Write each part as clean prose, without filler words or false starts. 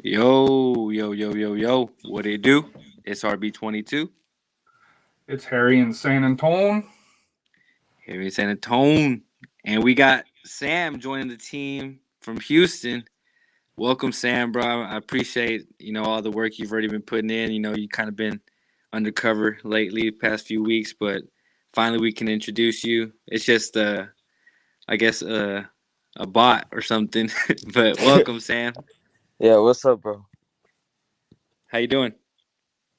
Yo, yo, yo, yo, yo. What it do? It's RB22. It's Harry in San Antone. Here in San Antone. And we got Sam joining the team from Houston. Welcome, Sam, bro. I appreciate, all the work you've already been putting in. You kind of been undercover lately, past few weeks, but finally we can introduce you. It's just, I guess, a bot or something. But welcome, Sam. Yeah, what's up, bro? How you doing?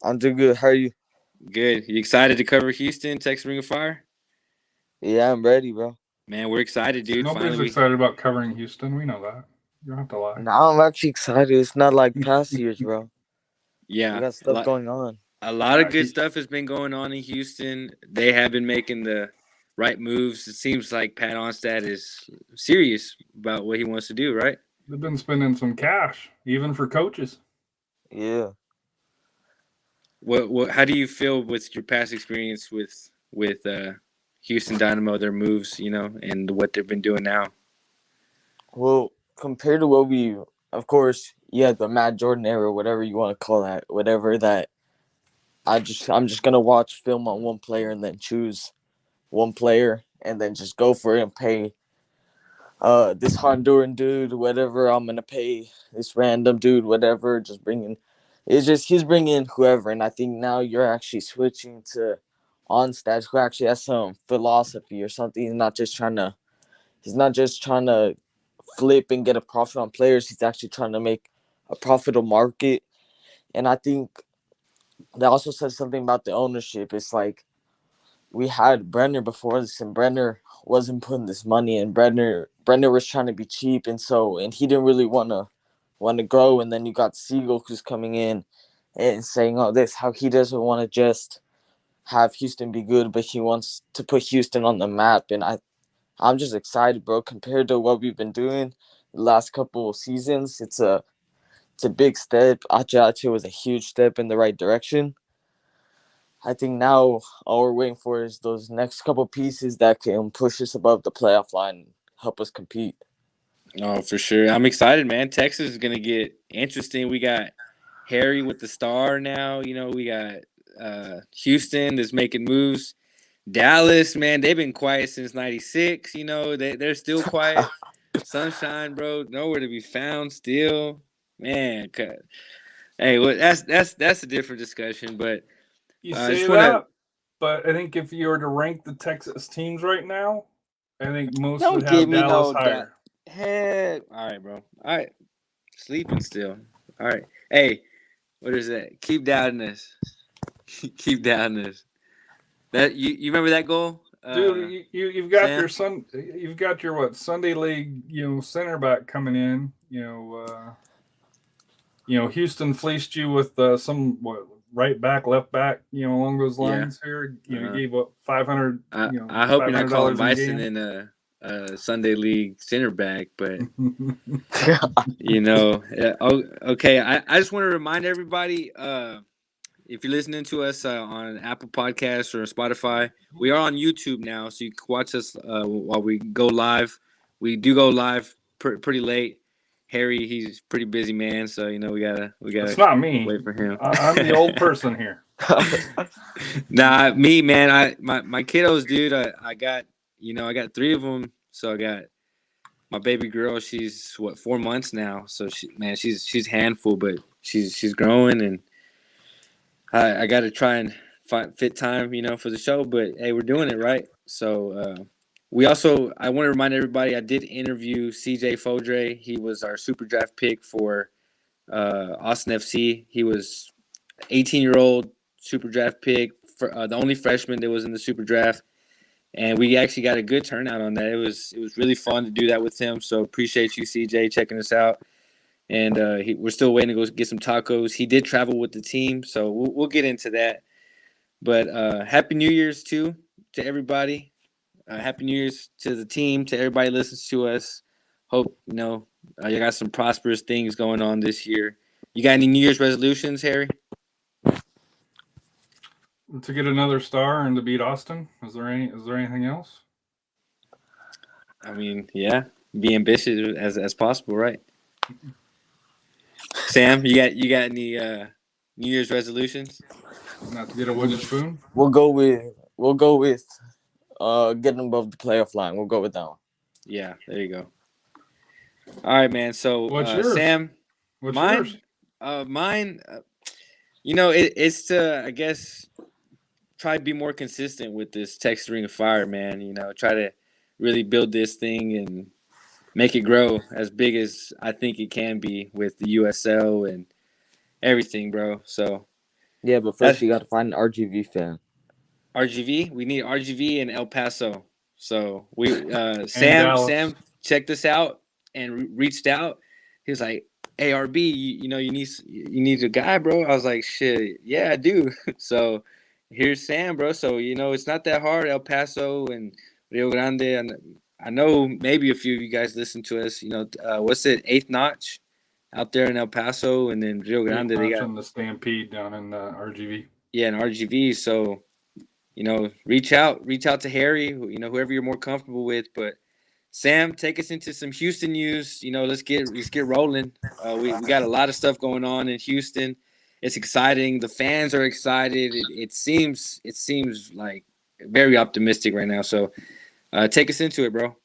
I'm doing good. How are you? Good. You excited to cover Houston, Texas Ring of Fire? Yeah, I'm ready, bro. Man, we're excited, dude. Nobody's Finally, excited about covering Houston. We know that. You don't have to lie. Now I'm actually excited. It's not like past years, bro. We yeah, got a stuff lot, going on. a lot of good He, stuff has been going on in Houston. They have been making the right moves. It seems like Pat Onstad is serious about what he wants to do, right? they've been spending some cash, even for coaches. Yeah. How do you feel with your past experience with Houston Dynamo, their moves, and what they've been doing now? Well, compared to of course, yeah, the Matt Jordan era, whatever you want to call that, whatever that. I'm just gonna watch film on one player and then choose one player and then just go for it and pay this Honduran dude whatever I'm gonna pay this random dude whatever just bringing it's just he's bringing whoever, and I think now you're actually switching to Onstad, who actually has some philosophy or something. He's not just trying to flip and get a profit on players. He's actually trying to make a profitable market. And I think that also says something about the ownership. It's like we had Brenner before this, and Brenner wasn't putting this money in. Brenner was trying to be cheap, and he didn't really want to grow. And then you got Siegel, who's coming in and saying all this, how he doesn't want to just have Houston be good, but he wants to put Houston on the map. And I'm just excited, bro. Compared to what we've been doing the last couple of seasons, it's a big step. Achache was a huge step in the right direction. I think now all we're waiting for is those next couple pieces that can push us above the playoff line and help us compete. Oh, for sure. I'm excited, man. Texas is gonna get interesting. We got Harry with the star now. We got Houston that's making moves. Dallas, man, they've been quiet since '96. They're still quiet. Sunshine, bro, nowhere to be found. Still, man. Hey, well, that's a different discussion. But You I say just want to that, but I think if you were to rank the Texas teams right now, I think most would don't give have me Dallas no that. higher. Heck, all right, bro. All right, sleeping still. All right. Hey, what is that? Keep doubting this. Keep doubting this. That you remember that goal, Dude, you've got Sam? your what Sunday league center back coming in. Houston fleeced you with some what right back, left back, along those Yeah. lines here. You Uh, gave what 500, I hope five you're not hundred calling dollars in Bison game. in a Sunday League center back, but Yeah. okay. I just want to remind everybody, if you're listening to us on Apple Podcasts or Spotify, we are on YouTube now, so you can watch us while we go live. We do go live pretty late. Harry, he's a pretty busy man, so we gotta It's not me. wait for him. I'm the old person here. Nah, me, man. My kiddos, dude. I got three of them. So I got my baby girl. She's what 4 months now. So she's handful, but she's growing, and I got to try and fit time, for the show. But hey, we're doing it right. So I want to remind everybody. I did interview CJ Fodre. He was our super draft pick for Austin FC. He was 18-year-old super draft pick, for the only freshman that was in the super draft, and we actually got a good turnout on that. It was really fun to do that with him. So appreciate you, CJ, checking us out. And we're still waiting to go get some tacos. He did travel with the team, so we'll get into that. But Happy New Year's too to everybody. Happy New Year's to the team, to everybody who listens to us. Hope you got some prosperous things going on this year. You got any New Year's resolutions, Harry? To get another star and to beat Austin. Is there anything else? I mean, yeah, be ambitious as possible, right? Sam, you got any New Year's resolutions? Not to get a wooden spoon. We'll go with getting above the playoff line. We'll go with that one. Yeah, there you go. All right, man. So What's yours? Sam, What's mine, yours? mine. You know, it's to, I guess, try to be more consistent with this Texas Ring of Fire, man. You know, try to really build this thing and make it grow as big as I think it can be with the USL and everything, bro. So Yeah, but that's first you got to find an RGV fan. RGV. We need RGV in El Paso. So we Dallas. Sam checked us out and reached out. He was like, "Hey RB, you know you need a guy, bro." I was like, "Shit, yeah, I do." So here's Sam, bro. So you know it's not that hard. El Paso and Rio Grande, and I know maybe a few of you guys listen to us. You know, what's it, Eighth Notch out there in El Paso, and then Rio Grande. They got on the Stampede down in RGV. yeah, an RGV. So you know, reach out to Harry, you know, whoever you're more comfortable with. But Sam, take us into some Houston news. You know, let's get rolling. We got a lot of stuff going on in Houston. It's exciting. The fans are excited. It seems like very optimistic right now. So take us into it, bro.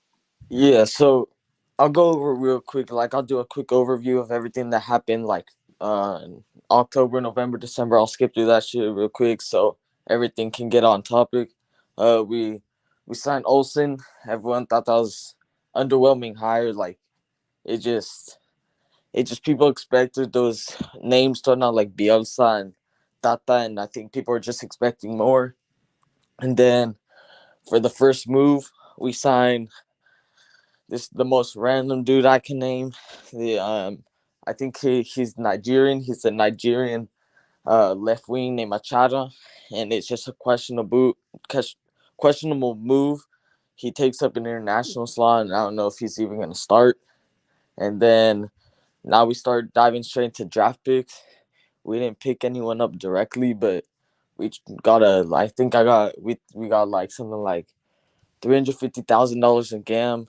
Yeah, so I'll go over real quick. Like I'll do a quick overview of everything that happened. Like in October, November, December. I'll skip through that shit real quick so everything can get on topic. We signed Olsen. Everyone thought that was underwhelming hire. Like it just people expected those names to not like Bielsa and Tata, and I think people are just expecting more. And then for the first move, we signed the most random dude I can name. The I think he's Nigerian. He's a Nigerian left wing named Machada, and it's just a questionable move. He takes up an international slot, and I don't know if he's even going to start. And then now we start diving straight into draft picks. We didn't pick anyone up directly, but we got we got like something like $350,000 in GAM,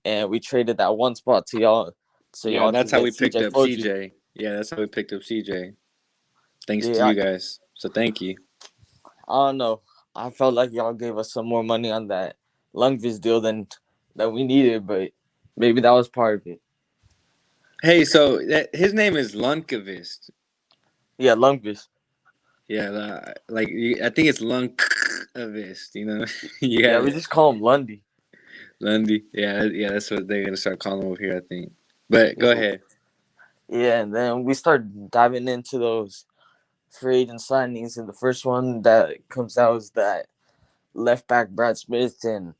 and we traded that one spot to y'all. So Yeah, y'all that's can how get we picked up Foji. CJ. Yeah, that's how we picked up CJ. Thanks to Yeah, you guys. So thank you. I don't know. I felt like y'all gave us some more money on that Lungvis deal than we needed, but maybe that was part of it. Hey, so his name is Lunkavist. Yeah, Lungvis. Yeah, like I think it's Lunkavist. You know, Yeah, we just call him Lundy. Lundy. Yeah, that's what they're gonna start calling him over here, I think. But go ahead. Yeah, and then we start diving into those free agent signings, and the first one that comes out is that left back Brad Smith, and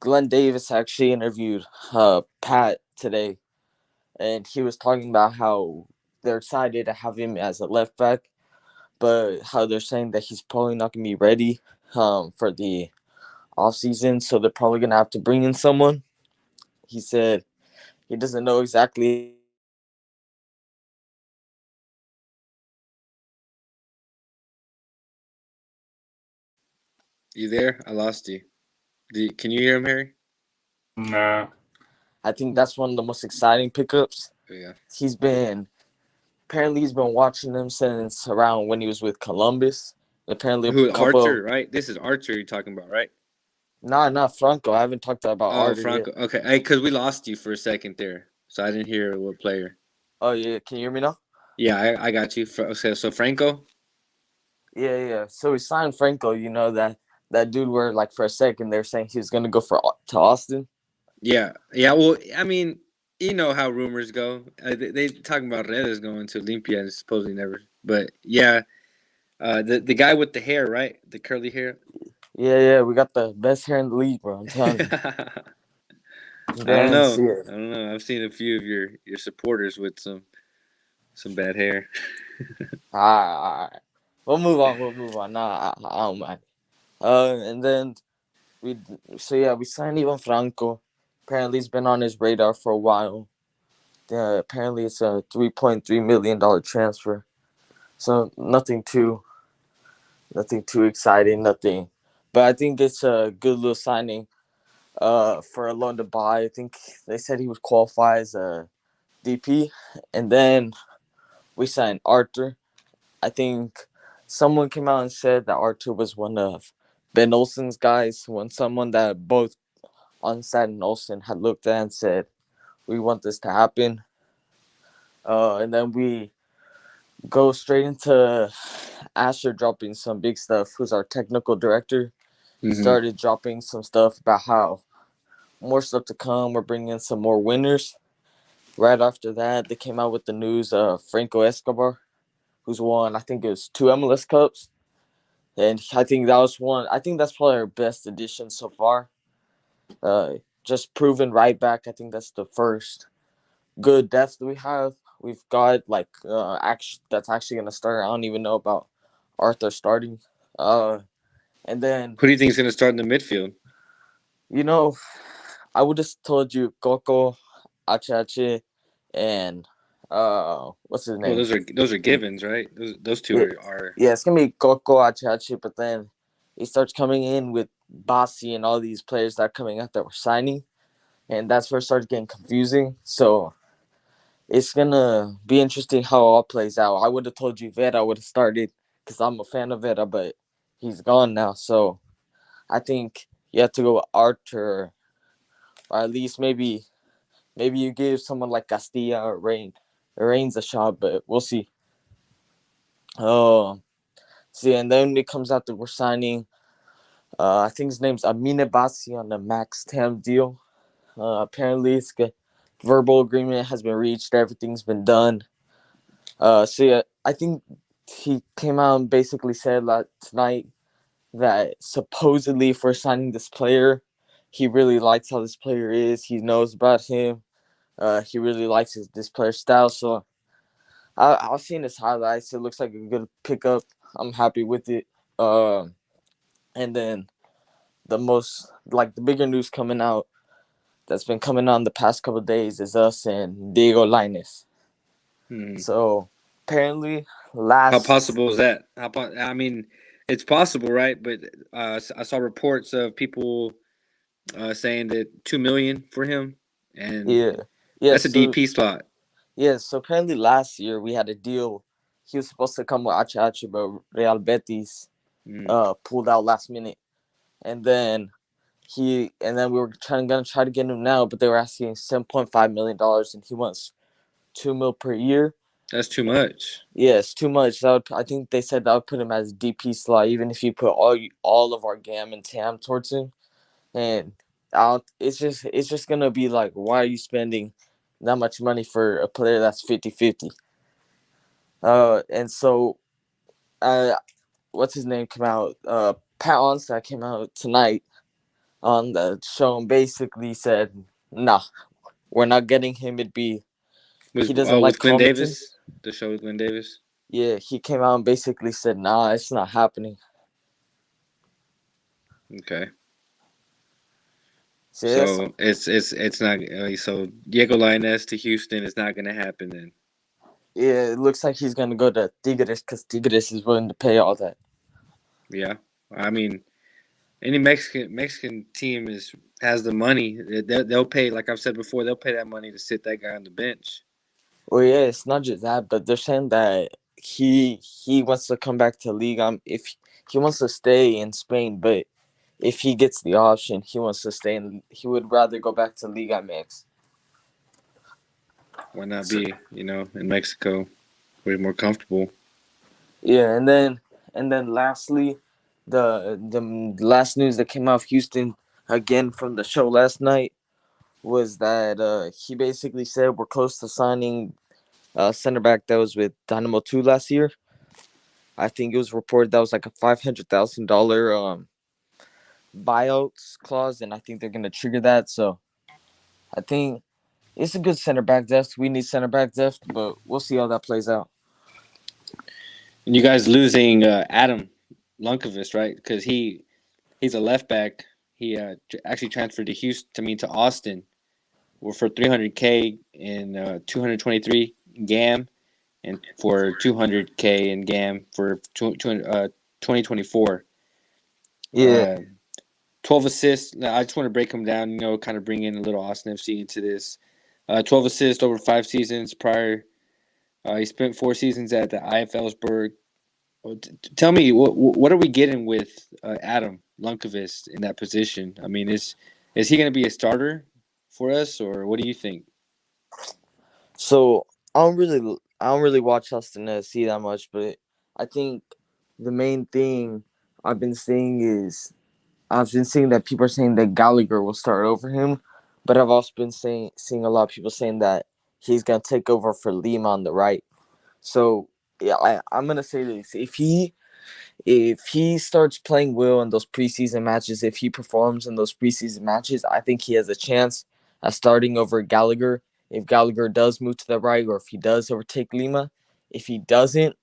Glenn Davis actually interviewed Pat today, and he was talking about how they're excited to have him as a left back, but how they're saying that he's probably not going to be ready for the off season, so they're probably going to have to bring in someone. He said he doesn't know exactly. You there? I lost you. Can you hear him, Harry? Nah. I think that's one of the most exciting pickups. Yeah. He's been watching them since around when he was with Columbus. Apparently, Who, Archer, right? This is Archer you're talking about, right? Nah, not Franco. I haven't talked about Oh, Archer Franco. yet. Okay, because we lost you for a second there, so I didn't hear what player. Oh yeah, can you hear me now? Yeah, I got you. Okay, so Franco. Yeah. So we signed Franco. You know that dude where like for a second they're saying he was gonna go to Austin. Yeah. Well, I mean, you know how rumors go. They talking about Redes going to Olympia and supposedly never. But yeah, the guy with the hair, right? The curly hair. Yeah. We got the best hair in the league, bro. I'm telling you. I don't know. See it. I don't know. I've seen a few of your supporters with some bad hair. All right. We'll move on. Nah, I don't mind. And then we signed Ivan Franco. Apparently, he's been on his radar for a while. Apparently, it's a $3.3 million transfer. So nothing too exciting, nothing. But I think it's a good little signing. For a loan to buy. I think they said he would qualify as a DP, and then we signed Arthur. I think someone came out and said that Arthur was one of Ben Olsen's guys, someone that both Onside and Olsen had looked at and said, we want this to happen. And then we go straight into Asher dropping some big stuff, who's our technical director. He started dropping some stuff about how more stuff to come. We're bringing in some more winners. Right after that, they came out with the news of Franco Escobar, who's won, I think it was 2 MLS Cups. And I think that was one. I think that's probably our best addition so far. Just proven right back. I think that's the first good depth we have. We've got that's actually gonna start. I don't even know about Arthur starting. And then Who do you think is going to start in the midfield? I would have told you Coco, Achache, and what's his name? Well, those are givens, right? Those two are. Yeah, it's gonna be Coco, Achache, but then he starts coming in with Bassi and all these players that are coming out that we're signing, and that's where it starts getting confusing. So it's gonna be interesting how it all plays out. I would have told you Vera would have started because I'm a fan of Vera, but he's gone now. So I think you have to go with Arthur, or at least maybe you give someone like Castilla or Rain's a shot, but we'll see. See, and then it comes out that we're signing. I think his name's Amine Bassi on the max 10 deal. Apparently, it's good. Verbal agreement has been reached. Everything's been done. I think he came out and basically said tonight that supposedly for signing this player, he really likes how this player is. He knows about him. He really likes this player's style. So I've seen his highlights. It looks like a good pickup. I'm happy with it. And then the bigger news coming out that's been coming on the past couple of days is us and Diego Lainez. So apparently How possible is that? I mean, it's possible, right? But I saw reports of people saying that $2 million for him, and that's a DP slot. Yeah, so apparently last year we had a deal. He was supposed to come with Achachi, but Real Betis pulled out last minute. And then we were gonna try to get him now, but they were asking $7.5 million, and he wants $2 million per year. That's too much. Yeah, it's too much. I think they said that would put him as DP slot, even if you put all of our GAM and TAM towards him. And it's just gonna be like, why are you spending that much money for a player that's 50-50? And so, what's his name came out? Pat Onstad came out tonight on the show and basically said, "Nah, we're not getting him. He doesn't like Glenn commenting." Davis. The show with Glenn Davis. Yeah, he came out and basically said, "Nah, it's not happening." Okay. So it's not. So Diego Lainez to Houston is not going to happen then. Yeah, it looks like he's gonna go to Tigres because Tigres is willing to pay all that. Yeah, I mean, any Mexican team has the money. They'll pay. Like I've said before, they'll pay that money to sit that guy on the bench. Well, yeah, it's not just that, but they're saying that he wants to come back to Liga. If he wants to stay in Spain, but if he gets the option, he wants to stay he would rather go back to Liga MX. Why not be, in Mexico, way more comfortable? Yeah, and then lastly, the last news that came out of Houston again from the show last night was that he basically said we're close to signing center back that was with Dynamo 2 last year. I think it was reported that was like a $500,000 buyout clause, and I think they're gonna trigger that. So I think it's a good center back depth. We need center back depth, but we'll see how that plays out. And you guys losing Adam Lunkovic, right? Because he's a left back. He actually transferred to to Austin. We're for $300K in 223 GAM, and for $200K in GAM for 2024. Yeah. 12 assists. I just want to break them down, kind of bring in a little Austin FC into this. 12 assists over 5 seasons prior He spent 4 seasons at the IFLsburg. Tell me, what are we getting with Adam Lunkovist in that position? I mean, is he going to be a starter for us, or what do you think? So I don't really watch Austin FC that much, but I think the main thing I've been seeing is I've been seeing that people are saying that Gallagher will start over him, but I've also been seeing a lot of people saying that he's gonna take over for Lima on the right. So yeah, I'm gonna say this: if he starts playing well in those preseason matches, if he performs in those preseason matches, I think he has a chance at starting over Gallagher. If Gallagher does move to the right, or if he does overtake Lima, if he doesn't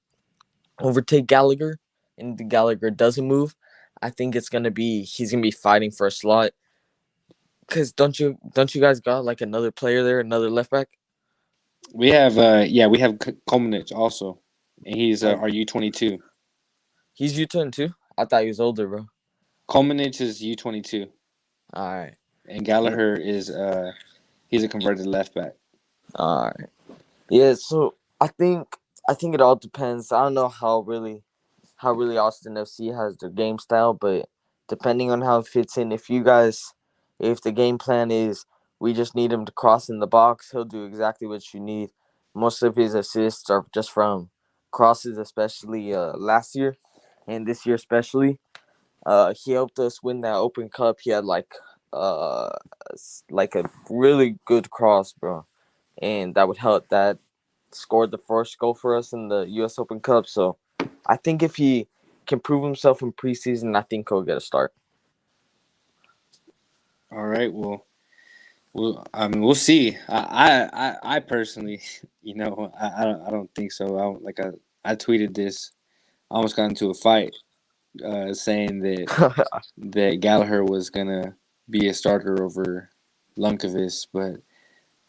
overtake Gallagher and Gallagher doesn't move, I think he's gonna be fighting for a slot. Cause don't you guys got like another player there, another left back? We have we have Kolmanich also, and he's our U22. He's U-turn too. I thought he was older, bro. Kolmanich is U22, All right, and Gallagher is he's a converted left back. all right. Yeah, so I think it all depends. I don't know how really Austin FC has their game style, but depending on how it fits in, if the game plan is we just need him to cross in the box, he'll do exactly what you need. Most of his assists are just from crosses, especially last year and this year especially. He helped us win that Open Cup. He had uh like a really good cross, bro, and that would help. That scored the first goal for us in the U.S. Open Cup. So I think if he can prove himself in preseason, I think he'll get a start. All right, I mean, we'll see. I personally, I don't think so. I tweeted this. I almost got into a fight, saying that Gallagher was gonna be a starter over Lunkovist, but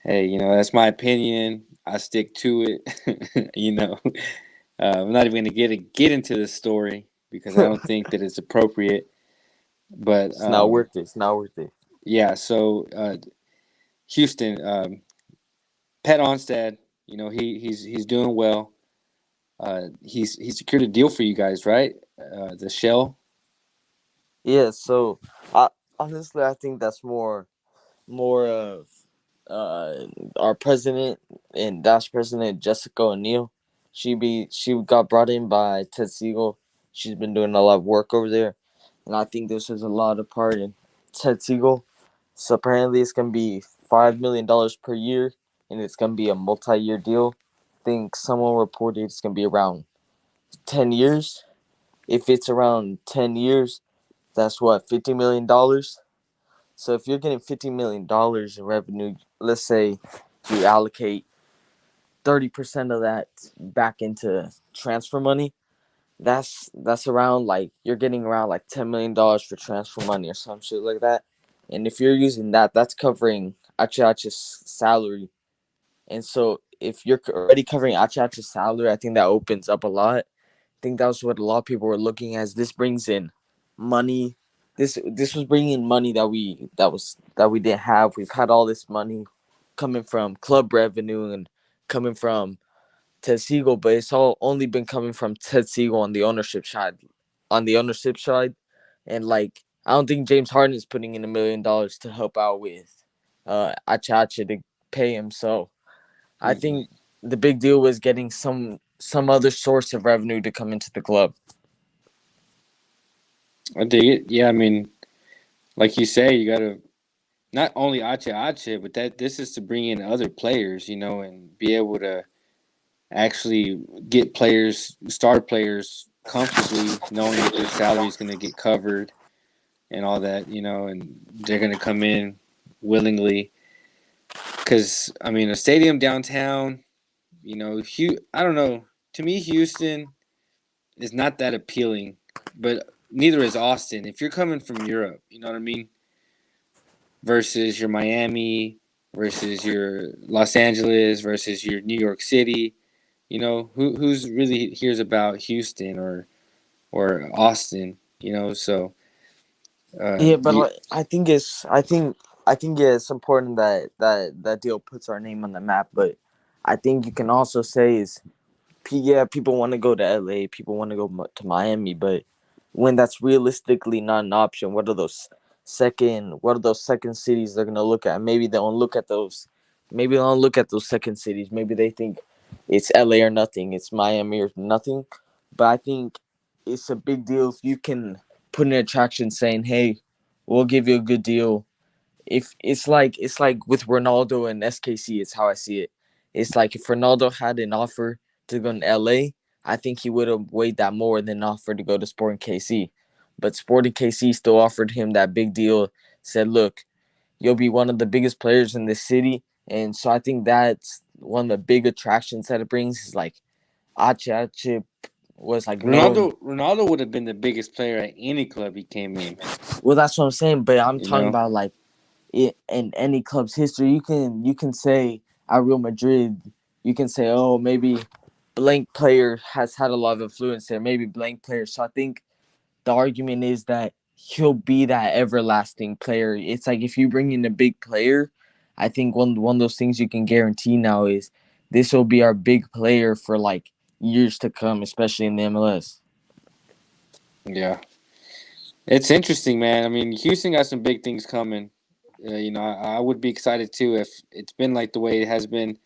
hey, that's my opinion. I stick to it. I'm not even gonna get into this story because I don't think that it's appropriate. But It's not worth it. It's not worth it. yeah, so Houston, Pat Onstad, he's doing well. He secured a deal for you guys, right? The Shell. Yeah. So honestly, I think that's more of our president and Dash president Jessica O'Neill. She got brought in by Ted Siegel. She's been doing a lot of work over there, and I think this has a lot of part in Ted Siegel. So apparently, it's gonna be $5 million per year, and it's gonna be a multi-year deal. I think someone reported it's gonna be around 10 years. If it's around 10 years, that's what $50 million. So if you're getting $50 million in revenue, let's say you allocate 30% of that back into transfer money, that's around like you're getting around like $10 million for transfer money or some shit like that. And if you're using that, that's covering Achacha's salary. And so if you're already covering Achacha's salary, I think that opens up a lot. I think that was what a lot of people were looking as. This brings in money. This was bringing in money that we didn't have. We've had all this money coming from club revenue and coming from Ted Siegel, but it's all only been coming from Ted Siegel on the ownership side. On the ownership side, and like I don't think James Harden is putting in $1 million to help out with Achacha to pay him. So I think the big deal was getting some other source of revenue to come into the club. I dig it. Yeah, I mean, like you say, you gotta not only Ache, but that this is to bring in other players, and be able to actually get star players comfortably, knowing that their salary is going to get covered and all that, and they're going to come in willingly. Because I mean, a stadium downtown, I don't know. To me, Houston is not that appealing, but neither is Austin. If you're coming from Europe, you know what I mean, versus your Miami, versus your Los Angeles, versus your New York City. Who's really hears about Houston or Austin. So Yeah, but I think yeah, it's important that deal puts our name on the map. But I think you can also say is, yeah, people want to go to LA, people want to go to Miami, but when that's realistically not an option, what are those second cities they're gonna look at? Maybe they don't look at those. Maybe they don't look at those second cities. Maybe they think it's LA or nothing, it's Miami or nothing. But I think it's a big deal if you can put an attraction saying, "Hey, we'll give you a good deal." If it's like with Ronaldo and SKC, it's how I see it. It's like if Ronaldo had an offer to go to LA, I think he would have weighed that more than an offer to go to Sporting KC. But Sporting KC still offered him that big deal, said, "Look, you'll be one of the biggest players in this city." And so I think that's one of the big attractions that it brings is like Ache was like known. Ronaldo would have been the biggest player at any club he came in. Well, that's what I'm saying, but I'm You talking know? about like in any club's history. You can say at Real Madrid, you can say, oh, maybe blank player has had a lot of influence there, maybe blank player. So I think the argument is that he'll be that everlasting player. It's like if you bring in a big player, I think one of those things you can guarantee now is this will be our big player for like years to come, especially in the MLS. Yeah. It's interesting, man. I mean, Houston got some big things coming. I would be excited too if it's been like the way it has been.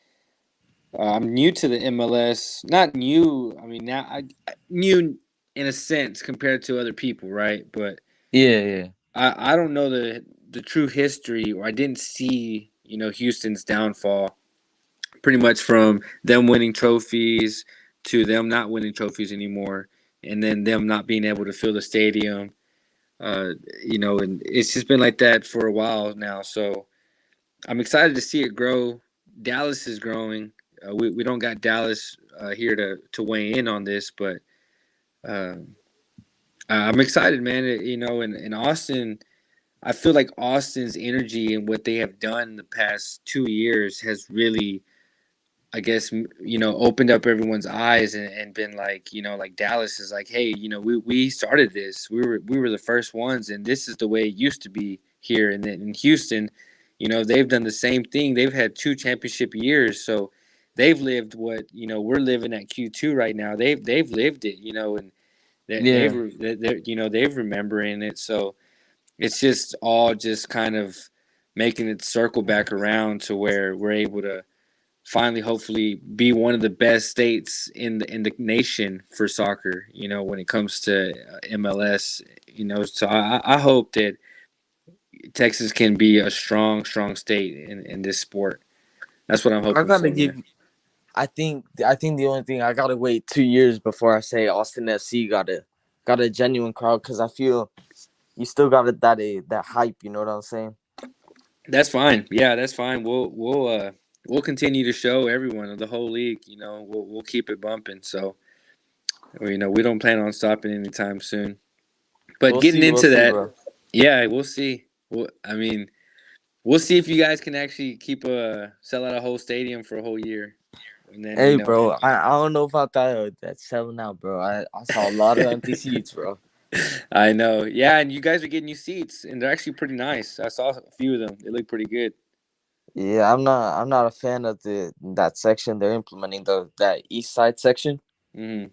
I'm new to the MLS. Not new. I mean, now I new in a sense compared to other people, right? But Yeah, yeah. I don't know the true history, or I didn't see Houston's downfall. Pretty much from them winning trophies to them not winning trophies anymore, and then them not being able to fill the stadium. And it's just been like that for a while now. So I'm excited to see it grow. Dallas is growing. We don't got Dallas here to weigh in on this, but uh, I'm excited, man. In Austin, I feel like Austin's energy and what they have done the past 2 years has really, I guess, opened up everyone's eyes and been like, like Dallas is like, hey, we started this. We were the first ones, and this is the way it used to be here. And then in Houston, they've done the same thing. They've had 2 championship years, so they've lived what we're living at Q2 right now. They've lived it, and Yeah. they've remembering it. So it's just all just kind of making it circle back around to where we're able to finally, hopefully, be one of the best states in the nation for soccer. When it comes to MLS. So I hope that Texas can be a strong state in this sport. That's what I'm I hoping gotta for, give. man. I think the only thing I gotta wait 2 years before I say Austin FC got a genuine crowd because I feel you still got that hype. You know what I'm saying? That's fine. Yeah, that's fine. We'll continue to show everyone of the whole league. We'll keep it bumping. So we don't plan on stopping anytime soon. But We'll getting see. We'll into see, that, bro. yeah, we'll see. We'll see if you guys can actually sell out a whole stadium for a whole year, and then Hey, bro. I don't know about that selling out, bro. I saw a lot of empty seats, bro. I know, yeah, and you guys are getting new seats, and they're actually pretty nice. I saw a few of them; they look pretty good. Yeah, I'm not a fan of that section they're implementing that east side section. Hmm.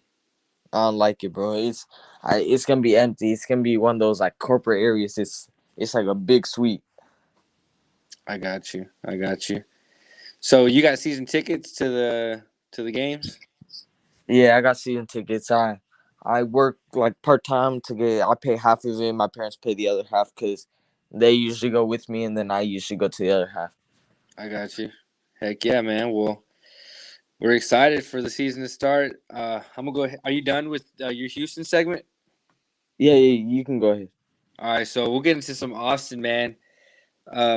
I don't like it, bro. It's gonna be empty. It's gonna be one of those like corporate areas. It's like a big suite. I got you. I got you. So you got season tickets to the games? Yeah, I got season tickets. I work like part time to get. I pay half of it. My parents pay the other half because they usually go with me, and then I usually go to the other half. I got you. Heck yeah, man. Well, we're excited for the season to start. I'm gonna go ahead. Are you done with your Houston segment? Yeah, yeah, you can go ahead. All right, so we'll get into some Austin, man.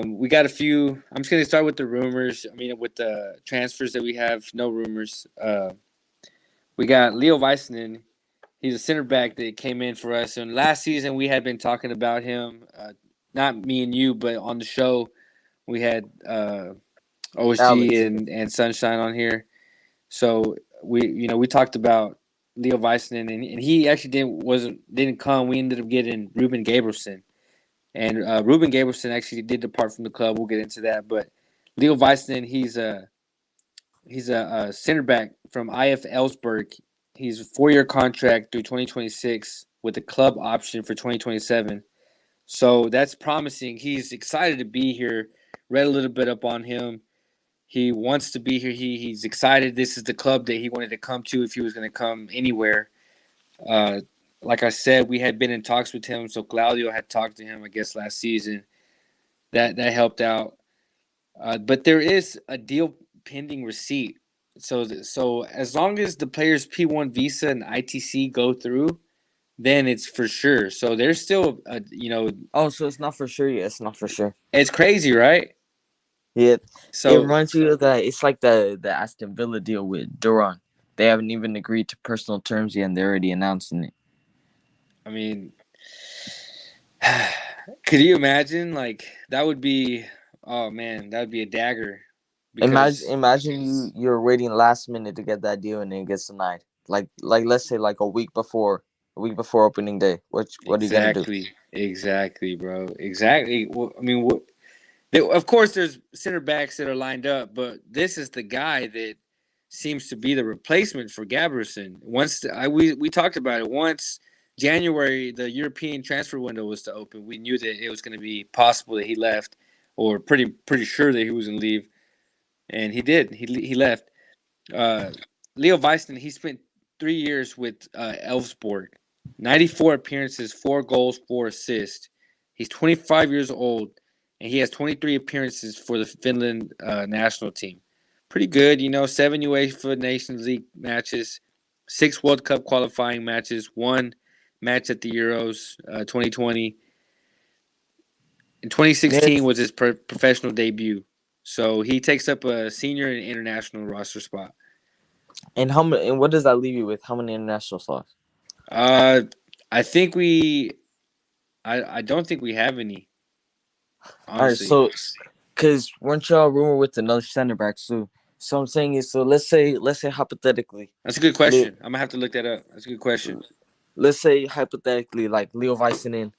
We got a few. I'm just gonna start with the rumors. I mean, with the transfers that we have, no rumors. We got Leo Weissman. He's a center back that came in for us. And last season, we had been talking about him. Not me and you, but on the show, we had OSG Alex. and Sunshine on here. So we talked about Leo Weissman, and he actually didn't come. We ended up getting Ruben Gabrielson. And Ruben Gabrielson actually did depart from the club. We'll get into that. But Leo Weissman, He's a center back from IF Ellsberg. He's a 4-year contract through 2026 with a club option for 2027. So that's promising. He's excited to be here. Read a little bit up on him. He wants to be here. He's excited. This is the club that he wanted to come to if he was going to come anywhere. Like I said, we had been in talks with him. So Claudio had talked to him, I guess, last season. That helped out. But there is a deal pending receipt. So as long as the player's P1 visa and ITC go through, then it's for sure. So there's still, Oh, so it's not for sure yet. It's not for sure. it's crazy, right? Yeah. It So reminds you of that. It's like the Aston Villa deal with Duran. They haven't even agreed to personal terms yet, and they're already announcing it. I mean, could you imagine? Like that would be, oh man, that would be a dagger. Imagine you're waiting last minute to get that deal, and then it gets denied. Like let's say like a week before opening day. What are you gonna do? Exactly, bro. Exactly. Well, I mean, of course, there's center backs that are lined up, but this is the guy that seems to be the replacement for Gaberson. We talked about it. Once January, the European transfer window was to open, we knew that it was going to be possible that he left, or pretty sure that he was going to leave, and he did. He left. Leo Weissman, he spent 3 years with Elfsborg, 94 appearances, 4 goals, 4 assists. He's 25 years old, and he has 23 appearances for the Finland national team. Pretty good, 7 UEFA Nations League matches, 6 World Cup qualifying matches, 1 match at the Euros 2020. In 2016 was his professional debut. So he takes up a senior and international roster spot. And how many? And what does that leave you with? How many international slots? I think I don't think we have any. Honestly. All right, so because weren't y'all rumored with another center back too? So I'm saying is, so let's say hypothetically. That's a good question. I'm gonna have to look that up. That's a good question. Let's say hypothetically, like Leo Weissman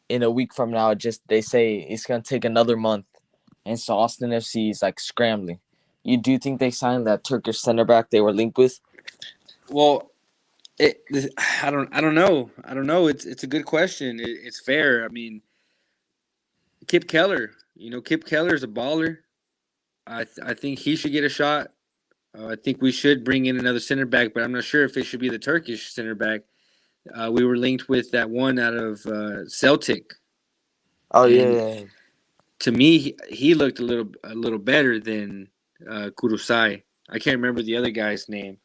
in a week from now, they say it's gonna take another month, and so Austin FC is like scrambling. You do think they signed that Turkish center back they were linked with? Well, I don't know. I don't know. It's a good question. It's fair. I mean, Kip Keller. Kip Keller is a baller. I think he should get a shot. I think we should bring in another center back, but I'm not sure if it should be the Turkish center back. We were linked with that one out of Celtic. Oh yeah. To me, he looked a little better than Kurosai. I can't remember the other guy's name,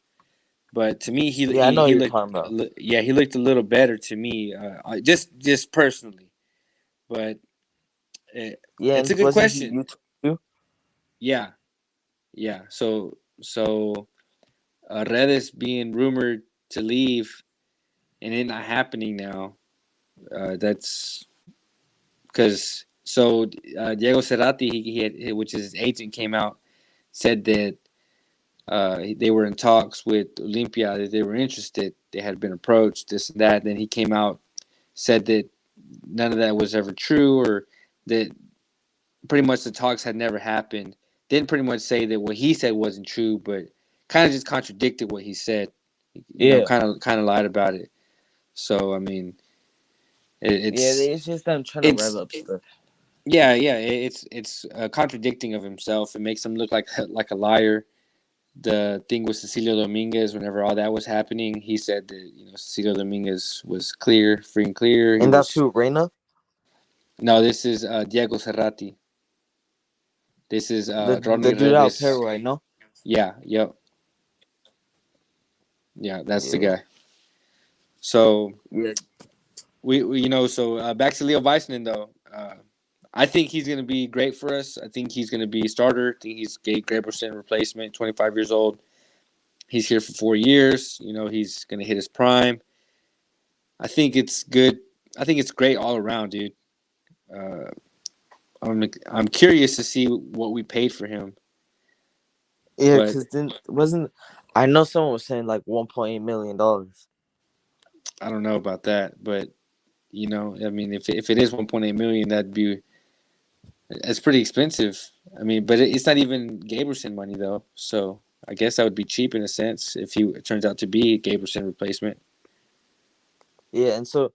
but to me, he looked a little better to me, just personally. But it's a good question. Yeah. So Redes being rumored to leave, and it not happening now. That's because Diego Cerati, he had, which is his agent, came out, said that they were in talks with Olympia, that they were interested, they had been approached, this and that. Then he came out, said that none of that was ever true, or that pretty much the talks had never happened. Didn't pretty much say that what he said wasn't true, but kind of just contradicted what he said. Kind of lied about it. So I mean, it's just them trying to rev up stuff. Yeah, it's contradicting of himself. It makes him look like a liar. The thing with Cecilio Dominguez, whenever all that was happening, he said that Cecilio Dominguez was free and clear. And that's who, Reina? No, this is Diego Cerati. This is the dude out Peru, right? No. Yeah. Yep. Yeah, that's the guy. So we so back to Leo Weissman though. I think he's going to be great for us. I think he's going to be a starter. I think he's Gate Graberson replacement, 25 years old. He's here for 4 years. He's going to hit his prime. I think it's good. I think it's great all around, dude. I'm curious to see what we paid for him. Yeah, because I know someone was saying like $1.8 million. I don't know about that, but I mean, if it is 1.8 million, that's pretty expensive. I mean, but it's not even Gaberson money though. So I guess that would be cheap in a sense if it turns out to be a Gabrielson replacement. Yeah, and so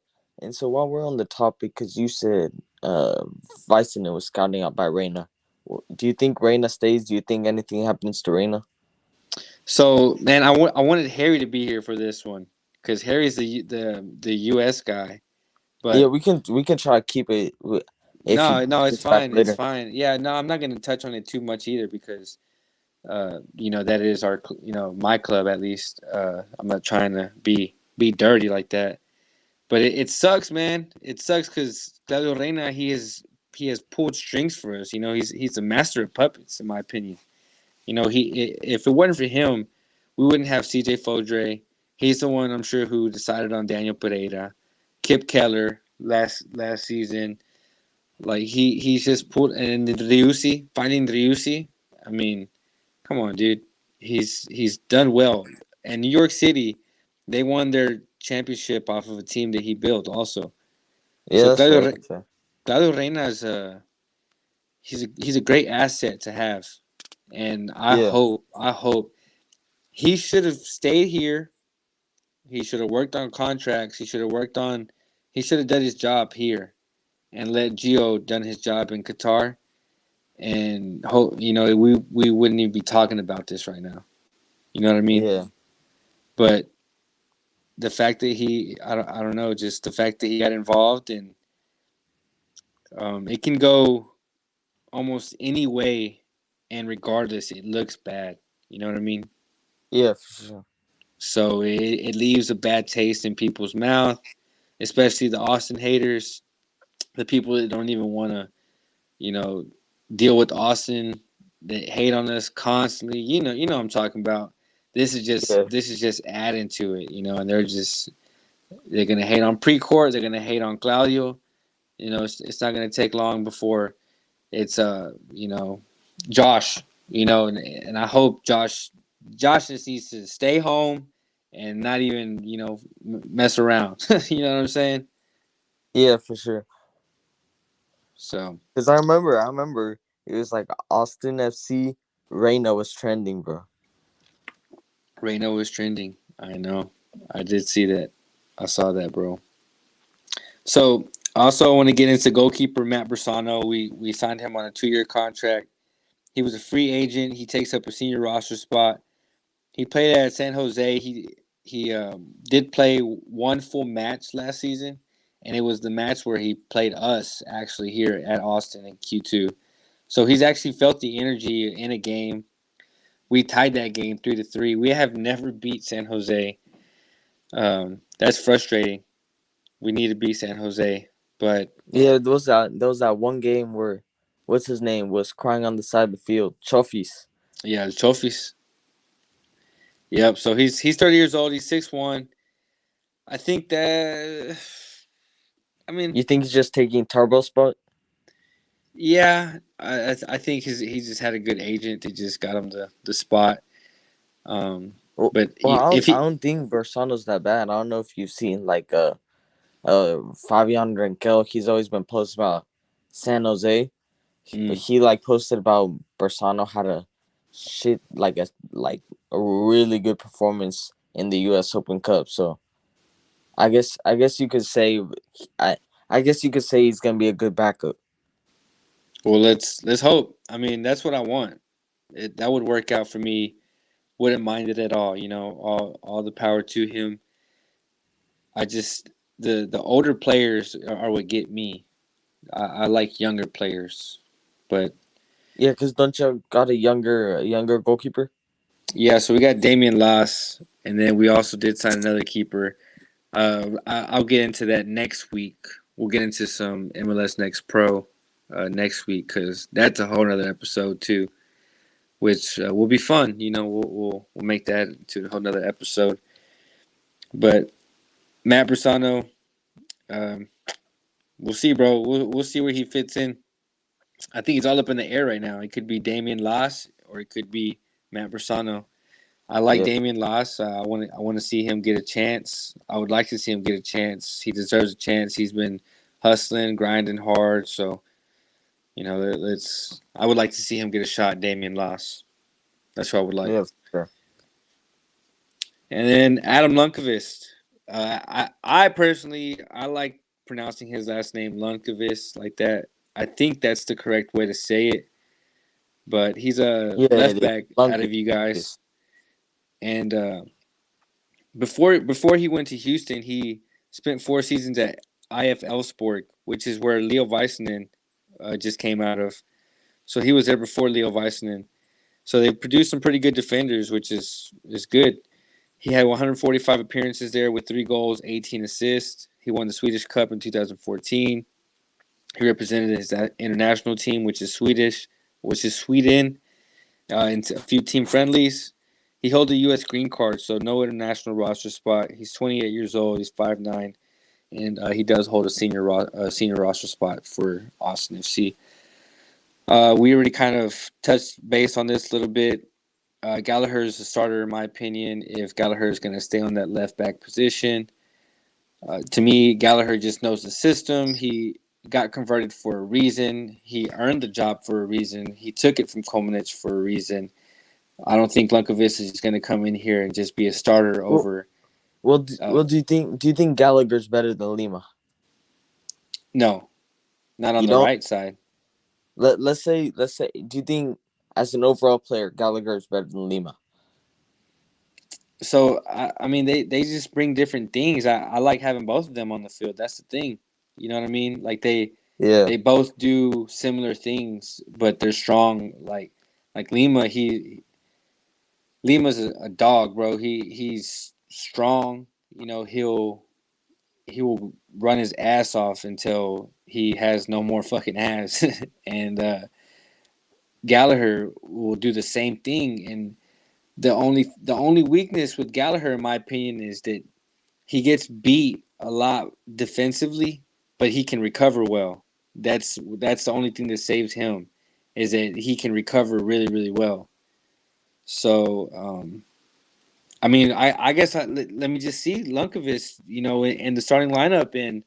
while we're on the topic, because you said Vicenen was scouting out by Reina. Do you think Reina stays? Do you think anything happens to Reina? So, man, I wanted Harry to be here for this one because Harry's the U.S. guy. But Yeah, we can try to keep it. If he no, it's gets back fine. It's later. fine. Yeah, no, I'm not going to touch on it too much either because, that is my club at least. I'm not trying to be dirty like that. But it sucks, man. It sucks because Claudio Reina, he has pulled strings for us. He's a master of puppets, in my opinion. If it wasn't for him, we wouldn't have CJ Fodre. He's the one I'm sure who decided on Daniel Pereira, Kip Keller last season. Like he's just pulled and finding Driussi. I mean, come on, dude. He's done well. And New York City, they won their championship off of a team that he built also. Yeah, So that's fair. That's fair. Claudio Reina is he's a great asset to have. And Yeah, I hope he should have stayed here. He should have worked on contracts. He should have done his job here and let Gio done his job in Qatar. And hope we wouldn't even be talking about this right now. You know what I mean? yeah, But the fact that I don't know, just the fact that he got involved and it can go almost any way, and regardless, it looks bad. You know what I mean? yeah, for sure. So it leaves a bad taste in people's mouth, especially the Austin haters, the people that don't even want to, deal with Austin, that hate on us constantly. What I'm talking about. This is Yeah, just adding to it, and they're gonna hate on Precourt, they're gonna hate on Claudio. It's not gonna take long before it's Josh, and I hope Josh just needs to stay home and not even mess around. You know what I'm saying? yeah, for sure. So Because I remember it was like Austin FC, Reina was trending, bro. Reno was trending. I know. I did see that. I saw that, bro. So also I want to get into goalkeeper Matt Bersano. We signed him on a 2-year contract. He was a free agent. He takes up a senior roster spot. He played at San Jose. He did play one full match last season, and it was the match where he played us actually here at Austin in Q2. So he's actually felt the energy in a game. We tied that game 3-3. We have never beat San Jose. That's frustrating. We need to beat San Jose, but Yeah, there was that one game where what's his name was crying on the side of the field. Chofis. yeah, the trophies. Yep. So he's 30 years old. He's 6'1". I think that. I mean, You think he's just taking Turbo's spot? yeah. I think he just had a good agent that just got him the spot. But Well, I if don't, I he, don't think Bersano's that bad. I don't know if you've seen like Fabian Renkel. He's always been posting about San Jose, but he like posted about Bersano had a shit like a really good performance in the U.S. Open Cup. So I guess you could say I guess you could say he's gonna be a good backup. well, let's hope. I mean, that's what I want. That would work out for me. Wouldn't mind it at all. All the power to him. I just the older players are what get me. I like younger players, but Yeah, because don't you got a younger goalkeeper? yeah. So we got Damian Loss, and then we also did sign another keeper. I'll get into that next week. We'll get into some MLS Next Pro next week because that's a whole other episode too, which will be fun. We'll make that into a whole nother episode. But Matt Bersano, um, we'll see, bro. We'll see where he fits in. I think it's all up in the air right now. It could be Damian Loss or it could be Matt Bersano. I like Yeah, Damian Loss. I want to see him get a chance. I would like to see him get a chance. He deserves a chance. He's been hustling, grinding hard. So, let's. I would like to see him get a shot, Damian Loss. That's what I would like. Yeah, sure. And then Adam Lundqvist. I personally like pronouncing his last name Lundqvist like that. I think that's the correct way to say it. But he's a Yeah, left it is. back out of you guys. And before he went to Houston, he spent 4 seasons at IFL Sport, which is where Leo Väisänen just came out of. So he was there before Leo Väisänen. So they produced some pretty good defenders, which is good. He had 145 appearances there with 3 goals, 18 assists. He won the Swedish Cup in 2014. He represented his international team, which is Sweden, in a few team friendlies. He holds a U.S. green card, so no international roster spot. He's 28 years old. He's 5'9", and he does hold a senior roster spot for Austin FC. We already kind of touched base on this a little bit. Gallagher is a starter, in my opinion, if Gallagher is going to stay on that left back position. To me, Gallagher just knows the system. He got converted for a reason. He earned the job for a reason. He took it from Komanich for a reason. I don't think Lundqvist is going to come in here and just be a starter over. Well, do you think Gallagher's better than Lima? No, not on the right side. Let's say, do you think as an overall player, Gallagher is better than Lima? So, I mean, they just bring different things. I like having both of them on the field. That's the thing. You know what I mean? Like, they both do similar things, but they're strong. Like Lima, Lima's a dog, bro. He's strong. You know, he will run his ass off until he has no more fucking ass. And Gallagher will do the same thing. And the only weakness with Gallagher, in my opinion, is that he gets beat a lot defensively, but he can recover well. That's the only thing that saves him, is that he can recover really, really well. So, I mean, I guess let me just see Lundqvist, you know, in the starting lineup, and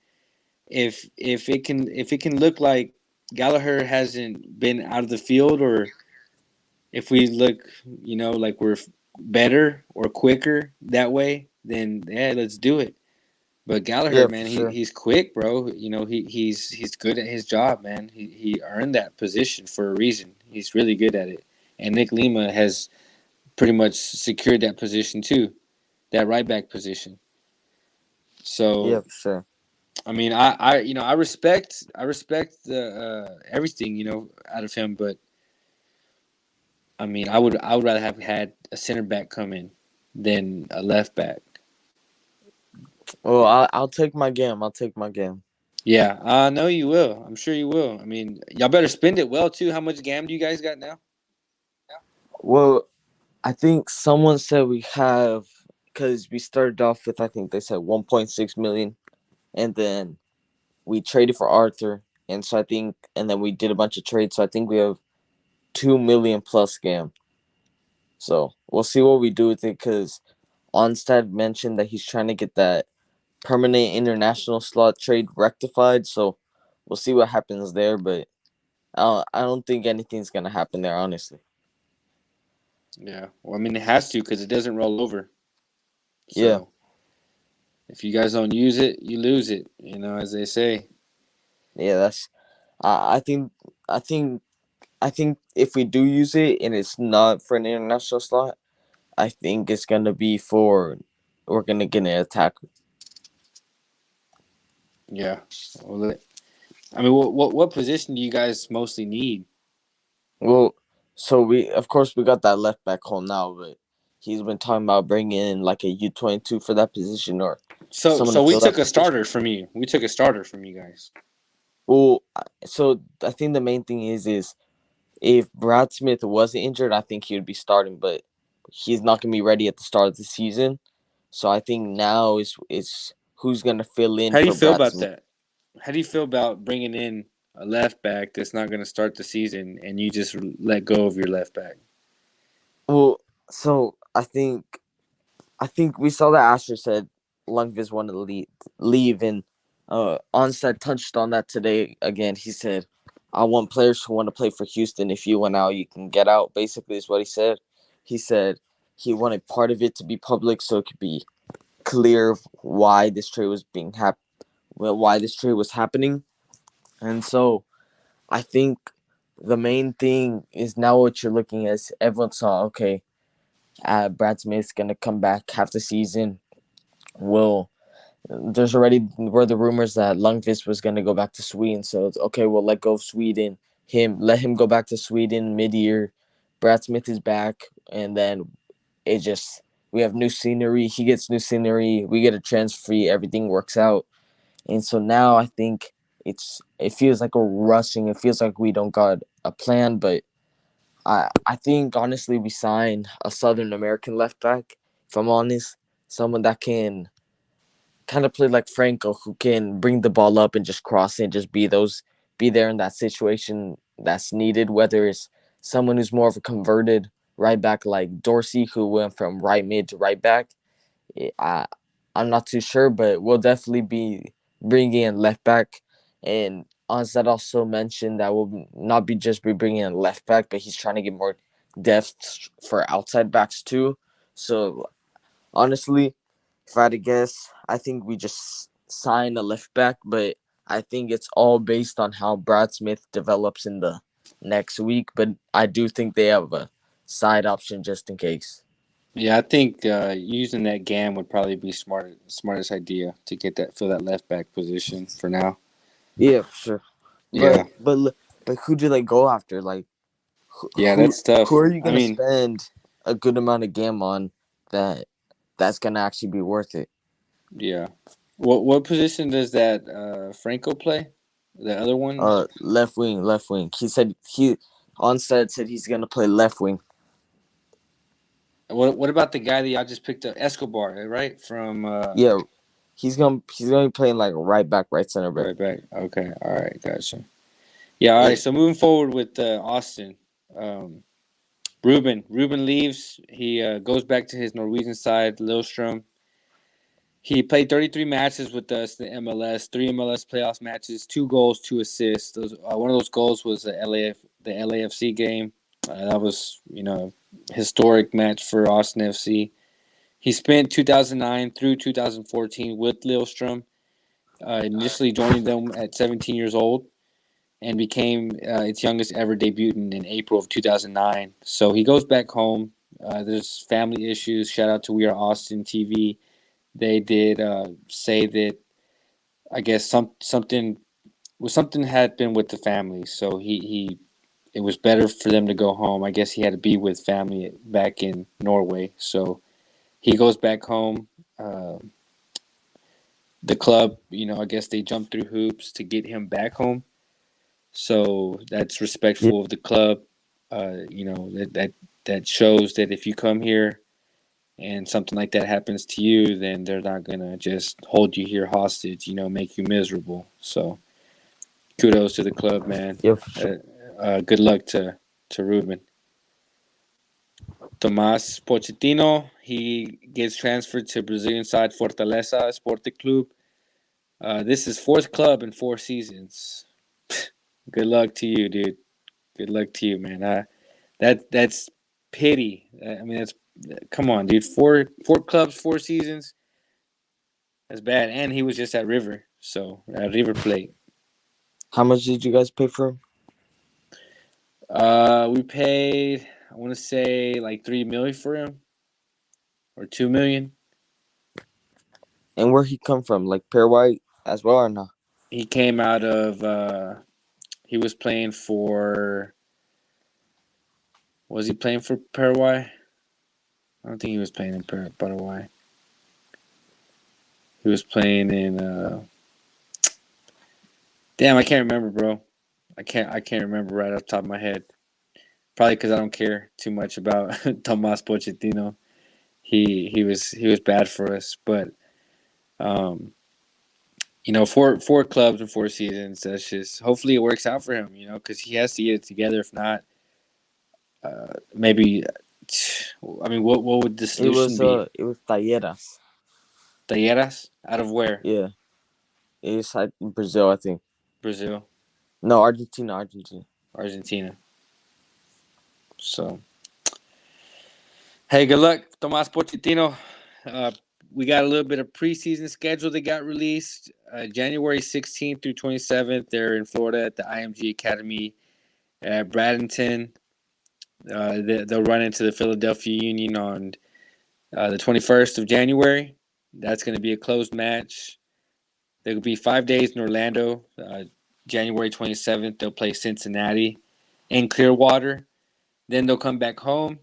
if it can look like Gallagher hasn't been out of the field, or if we look, you know, like we're better or quicker that way, then yeah, let's do it. But Gallagher, man, he's quick, bro. You know, he's good at his job, man. He earned that position for a reason. He's really good at it. And Nick Lima has pretty much secured that position too, that right back position. So yeah, for sure. I mean, I respect the everything, you know, out of him, but I mean, I would rather have had a center back come in than a left back. Well, I'll take my game. Yeah, I know you will. I'm sure you will. I mean, y'all better spend it well too. How much GAM do you guys got now? Well, I think someone said we have, because we started off with, I think they said 1.6 million, and then we traded for Arthur, and so I think, and then we did a bunch of trades, so I think we have 2 million plus GAM. So we'll see what we do with it, because Onstad mentioned that he's trying to get that permanent international slot trade rectified, so we'll see what happens there, but I don't think anything's going to happen there, honestly. Yeah, well, I mean, it has to, because it doesn't roll over. So, yeah. If you guys don't use it, you lose it, you know, as they say. Yeah, that's. I think if we do use it and it's not for an international slot, I think it's gonna be we're gonna get an attacker. Yeah. Well, I mean, what position do you guys mostly need? Well, so we got that left back hole now, but he's been talking about bringing in like a U22 for that position, or so we took a starter from you. We took a starter from you guys. Well, so I think the main thing is if Brad Smith wasn't injured, I think he would be starting, but he's not gonna be ready at the start of the season. So I think now is who's gonna fill in. How do you feel about Smith. that? How do you feel about bringing in a left back that's not going to start the season and you just let go of your left back? Well, so I think we saw that Asher said Lundqvist wanted to leave, and Onstead touched on that today again. He said, "I want players who want to play for Houston. If you went out, you can get out." Basically, is what he said. he said he wanted part of it to be public so it could be clear of why this trade was why this trade was happening. And so I think the main thing is now what you're looking at is everyone saw, okay, Brad Smith's going to come back half the season. There's already were the rumors that Lundqvist was going to go back to Sweden. So it's okay, we'll let go of Sweden. Let him go back to Sweden mid-year. Brad Smith is back. And then we have new scenery. He gets new scenery. We get a transfer fee. Everything works out. And so now I think it feels like we're rushing. It feels like we don't got a plan, but I think honestly we signed a Southern American left back, if I'm honest. Someone that can kind of play like Franco, who can bring the ball up and just cross it and just be there in that situation that's needed, whether it's someone who's more of a converted right back like Dorsey, who went from right mid to right back. I'm not too sure, but we'll definitely be bringing in left back. And Onset also mentioned that we'll not be bringing in left back, but he's trying to get more depth for outside backs too. So honestly, if I had to guess, I think we just sign a left back, but I think it's all based on how Brad Smith develops in the next week. But I do think they have a side option just in case. Yeah, I think using that GAM would probably be smartest idea to fill that left back position for now. Yeah, for sure. Yeah, But who do they go after? Like, yeah, that's tough. who are you gonna spend a good amount of GAM on that's gonna actually be worth it? Yeah. What position does that Franco play? The other one? Left wing. He said said he's gonna play left wing. What about the guy that y'all just picked up, Escobar, right? From Yeah, he's gonna be playing like right back, right center back. Right back. Okay, all right, gotcha. Yeah, all right. So moving forward with Austin, Ruben leaves. He goes back to his Norwegian side, Lillestrøm. He played 33 matches with us in the MLS, 3 MLS playoffs matches, 2 goals, 2 assists. One of those goals was the LAFC game. That was, historic match for Austin FC. He spent 2009 through 2014 with Lillestrøm, initially joining them at 17 years old, and became its youngest ever debutant in April of 2009. So he goes back home. There's family issues. Shout out to We Are Austin TV. They did say that, I guess something had been with the family, so it was better for them to go home. I guess he had to be with family back in Norway, so he goes back home. The club, I guess they jumped through hoops to get him back home, so that's respectful of the club. That shows that if you come here and something like that happens to you, then they're not gonna just hold you here hostage, make you miserable. So kudos to the club, man. Yeah, for sure. Good luck to Ruben. Tomás Pochettino, he gets transferred to Brazilian side Fortaleza Esporte Club. This is 4th club in 4 seasons. Good luck to you, dude. Good luck to you, man. That's pity. I mean, come on, dude. 4 clubs, 4 seasons. That's bad. And he was just at River Plate. How much did you guys pay for him? We paid, I want to say, like $3 million for him, or $2 million. And where he come from? Like Paraguay as well or not? He came out of. He was playing for. Was he playing for Paraguay? I don't think he was playing in Paraguay. He was playing in. Damn, I can't remember, bro. I can't remember right off the top of my head. Probably because I don't care too much about Tomás Pochettino. He was bad for us, but 4 clubs in 4 seasons. That's just, hopefully it works out for him. Because he has to get it together. If not, maybe. I mean, what would the solution be? It was Talleres. Talleres? Out of where? Yeah, it's like Brazil, I think. Brazil. No, Argentina. So, Hey, good luck, Tomas Pochettino. We got a little bit of preseason schedule that got released January 16th through 27th. They're in Florida at the IMG Academy at Bradenton. They'll run into the Philadelphia Union on the 21st of January. That's going to be a closed match. There will be 5 days in Orlando. January 27th, they'll play Cincinnati and Clearwater. Then they'll come back home.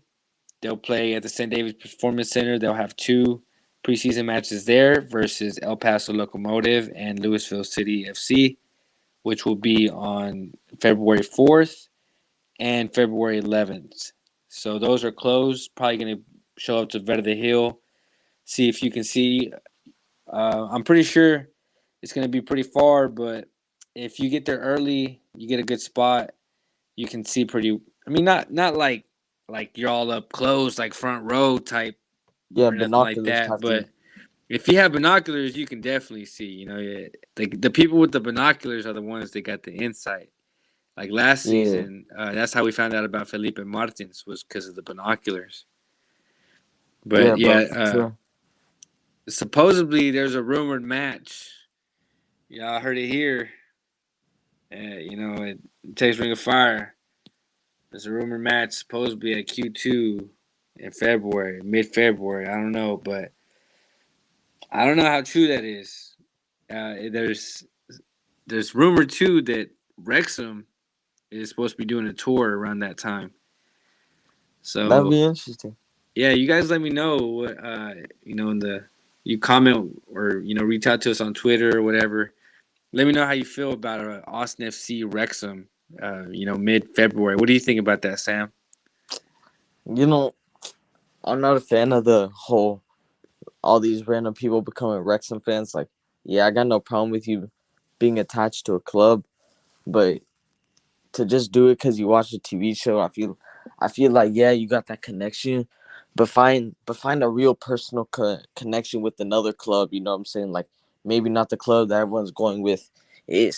They'll play at the St. David's Performance Center. They'll have 2 preseason matches there versus El Paso Locomotive and Louisville City FC, which will be on February 4th and February 11th. So those are closed. Probably going to show up to Verde Hill, see if you can see. I'm pretty sure it's going to be pretty far, but if you get there early, you get a good spot. You can see pretty. I mean, not like you're all up close, like front row type, Yeah, or nothing like binoculars that. type But thing. if you have binoculars, you can definitely see. The people with the binoculars are the ones that got the insight. Like last Yeah. season, that's how we found out about Felipe Martins was because of the binoculars. But Yeah, bro, for sure. supposedly there's a rumored match. Yeah, I heard it here. It takes Ring of Fire. There's a rumored match supposedly at Q2 in February, mid-February. I don't know, but I don't know how true that is. There's rumor too that Wrexham is supposed to be doing a tour around that time. So That'd be interesting. yeah, you guys let me know what you comment or reach out to us on Twitter or whatever. Let me know how you feel about Austin FC Wrexham. Mid-February. What do you think about that, Sam? I'm not a fan of the whole all these random people becoming Wrexham fans. Like, yeah, I got no problem with you being attached to a club, but to just do it because you watch a TV show, I feel like, yeah, you got that connection, but find a real personal connection with another club. You know what I'm saying? Like, maybe not the club that everyone's going with.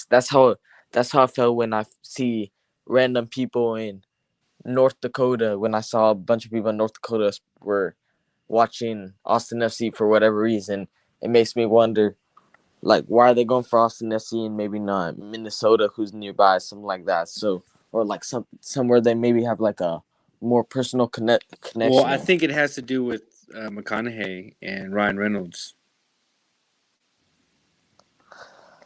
That's how I felt when I see random people in North Dakota. When I saw a bunch of people in North Dakota were watching Austin FC for whatever reason, it makes me wonder, like, why are they going for Austin FC and maybe not Minnesota, who's nearby, something like that? So, or like somewhere they maybe have like a more personal connection. Well, I think it has to do with McConaughey and Ryan Reynolds.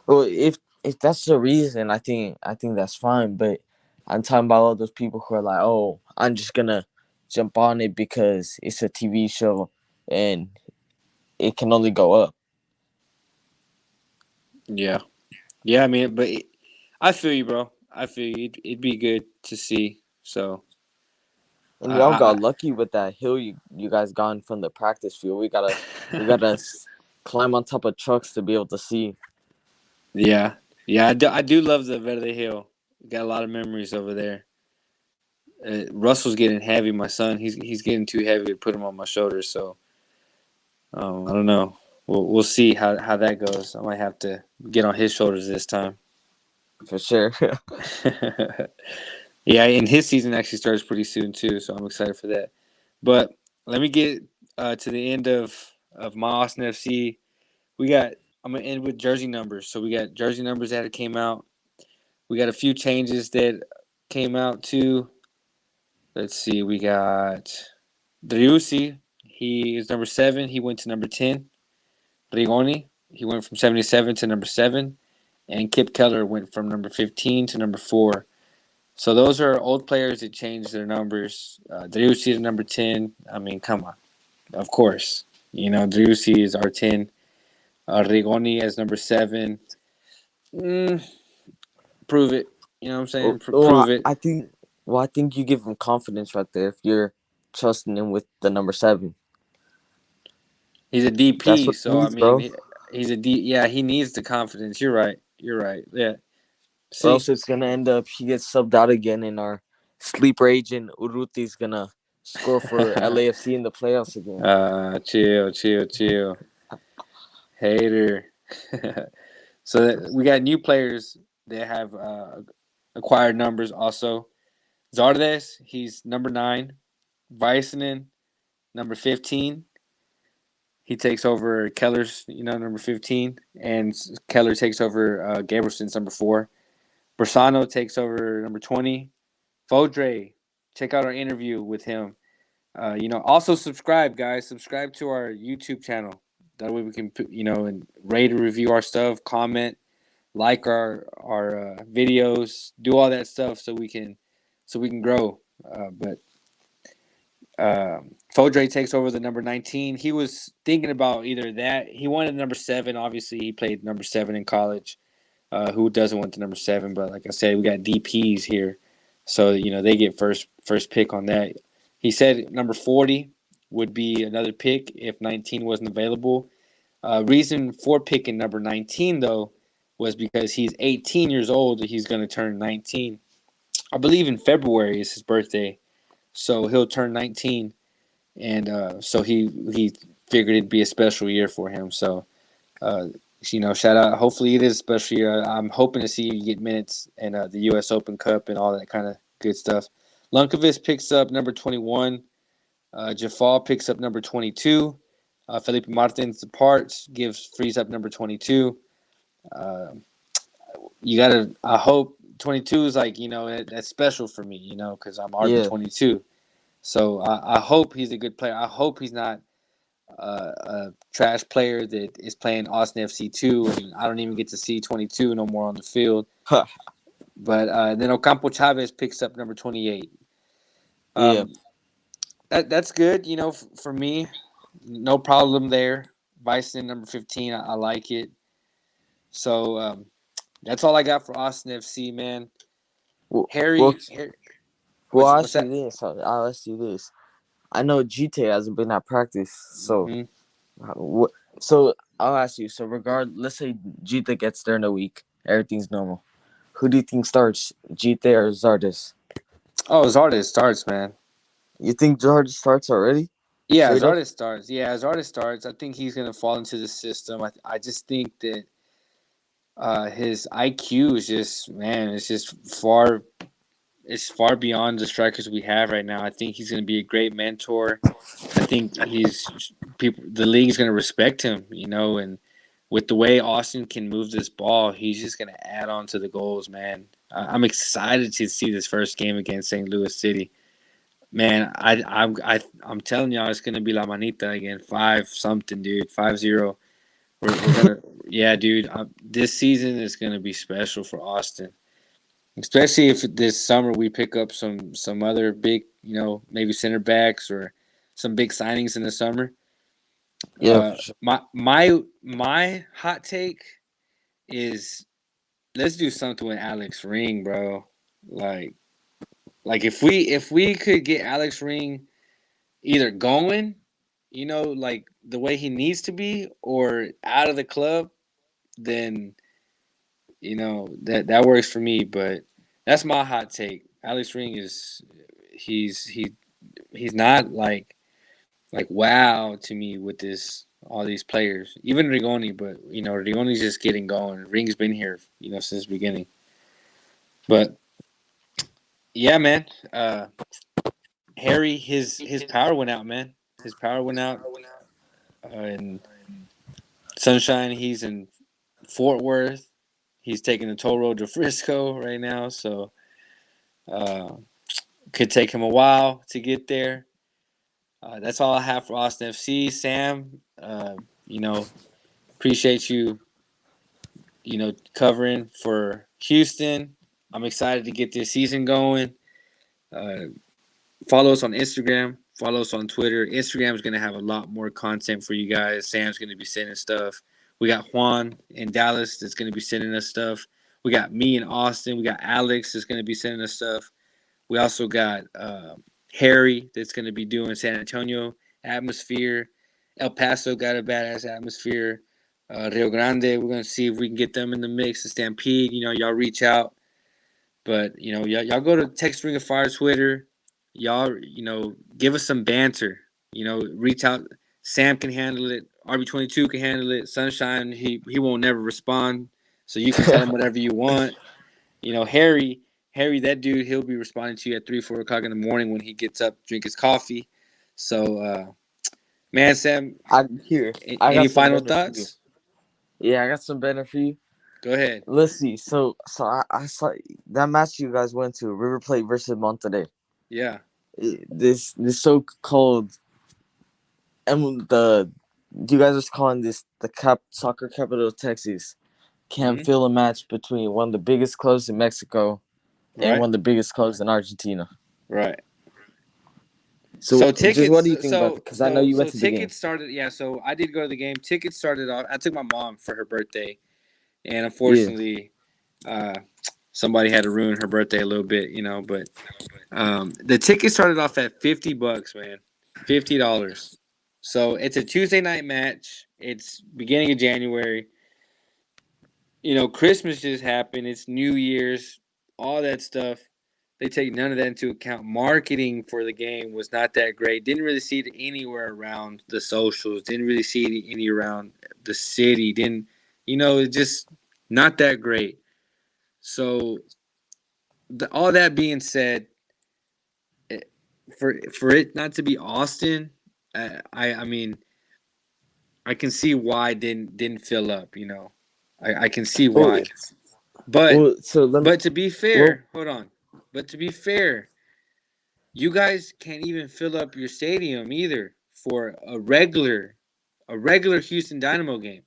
Well, if that's the reason, I think that's fine. But I'm talking about all those people who are like, oh, I'm just gonna jump on it because it's a TV show and it can only go up. Yeah. I mean, but I feel you, bro. I feel you. It'd be good to see. So. And y'all got lucky with that hill you guys got from the practice field. We gotta climb on top of trucks to be able to see. Yeah. I do love the Verde Hill. Got a lot of memories over there. Russell's getting heavy. My son, he's getting too heavy to put him on my shoulders. So, I don't know. We'll see how that goes. I might have to get on his shoulders this time. For sure. Yeah, and his season actually starts pretty soon too, so I'm excited for that. But let me get to the end of my Austin FC. I'm gonna end with jersey numbers. So we got jersey numbers that came out. We got a few changes that came out too. Let's see. We got Driussi. He is number 7. He went to number 10. Rigoni. He went from 77 to number 7. And Kip Keller went from number 15 to number 4. So those are old players that changed their numbers. Driussi is number 10. I mean, come on. Of course. Driussi is our 10. Rigoni as number 7. Prove it. You know what I'm saying? Prove it. I think you give him confidence right there if you're trusting him with the number 7. He's a DP, so needs, I mean, bro. he's a D. Yeah, he needs the confidence. You're right. Yeah. Or else it's gonna end up he gets subbed out again, and our sleeper agent Urruti's gonna score for LAFC in the playoffs again. Chill. Hater. So we got new players that have acquired numbers also. Zardes, he's number 9. Väisänen, number 15. He takes over Keller's, number 15, and Keller takes over Gabrielson's number 4. Bersano takes over number 20. Fodre, check out our interview with him. Also subscribe, guys. Subscribe to our YouTube channel. That way we can, and rate and review our stuff, comment, like our videos, do all that stuff so we can grow. But Fodre takes over the number 19. He was thinking about either that. He wanted number 7. Obviously, he played number 7 in college. Who doesn't want the number 7? But like I said, we got DPs here, so they get first pick on that. He said number 40 would be another pick if 19 wasn't available. Reason for picking number 19 though was because he's 18 years old. He's going to turn 19. I believe in February is his birthday, so he'll turn 19, and so he figured it'd be a special year for him. So. Shout out. Hopefully it is a special year. I'm hoping to see you get minutes in the U.S. Open Cup and all that kind of good stuff. Lunkovic picks up number 21. Jafal picks up number 22. Felipe Martins departs, frees up number 22. I hope 22 is like, that's special for me, because I'm already 22. So I hope he's a good player. I hope he's not a trash player that is playing Austin FC 2, and I don't even get to see 22 no more on the field. But then Ocampo Chavez picks up number 28. That's good, for me. No problem there. Bison number 15, I like it. So that's all I got for Austin FC, man. Harry. I'll what's ask you this. I know GT hasn't been at practice, so so I'll ask you. So let's say GT gets there in a week, everything's normal. Who do you think starts, GT or Zardes? Oh, Zardes starts, man. You think Zardes starts already? Yeah, Zardes starts. Yeah, Zardes starts. I think he's gonna fall into the system. I just think that his IQ is just, man, it's just far. It's far beyond the strikers we have right now. I think he's going to be a great mentor. I think the league's going to respect him, and with the way Austin can move this ball, he's just going to add on to the goals, man. I'm excited to see this first game against St. Louis City. Man, I'm telling y'all, it's going to be La Manita again, 5-something, dude, 5-0. We're gonna, yeah, dude. This season is going to be special for Austin. Especially if this summer we pick up some other big, maybe center backs or some big signings in the summer. Yeah. My hot take is, let's do something with Alex Ring, bro. Like if we could get Alex Ring either going, like the way he needs to be, or out of the club, then that works for me. But that's my hot take. Alex Ring he's not like wow to me with all these players, even Rigoni. But Rigoni's just getting going. Ring's been here since the beginning. But yeah, man, Harry, his power went out, man. His power went out. And Sunshine, he's in Fort Worth. He's taking the toll road to Frisco right now, so could take him a while to get there. That's all I have for Austin FC. Sam, appreciate you, covering for Houston. I'm excited to get this season going. Follow us on Instagram. Follow us on Twitter. Instagram is going to have a lot more content for you guys. Sam's going to be sending stuff. We got Juan in Dallas that's going to be sending us stuff. We got me in Austin. We got Alex that's going to be sending us stuff. We also got Harry that's going to be doing San Antonio atmosphere. El Paso got a badass atmosphere. Rio Grande, we're going to see if we can get them in the mix. The Stampede, y'all reach out. But, y'all go to Text Ring of Fire Twitter. Y'all, give us some banter. Reach out. Sam can handle it. RB22 can handle it. Sunshine, he won't never respond. So you can tell him whatever you want. Harry, that dude, he'll be responding to you at 3-4 o'clock in the morning when he gets up, drink his coffee. So Man, Sam, I got any some final better for you. thoughts? Yeah, I got some better for you. Go ahead. Let's see. So I saw that match you guys went to, River Plate versus Monterrey. Yeah. This so-called the you guys are calling this the soccer capital of Texas can Mhm. fill a match between one of the biggest clubs in Mexico and Right. one of the biggest clubs in Argentina. Right. So So just what tickets, do you think about it? Because I know you went to the game. tickets started. Yeah, so I did go to the game. Tickets started off. I took my mom for her birthday, and Yeah. unfortunately, uh, somebody had to ruin her birthday a little bit, But the ticket started off at $50, man, $50. So it's a Tuesday night match. It's beginning of January. Christmas just happened. It's New Year's, all that stuff. They take none of that into account. Marketing for the game was not that great. Didn't really see it anywhere around the socials. Didn't really see it any around the city. It's just not that great. So, all that being said, for it not to be Austin, I mean, I can see why it didn't fill up. I can see Oh, why. But well, so let me. but to be Well, fair, hold on. But to be fair, you guys can't even fill up your stadium either for a regular Houston Dynamo game.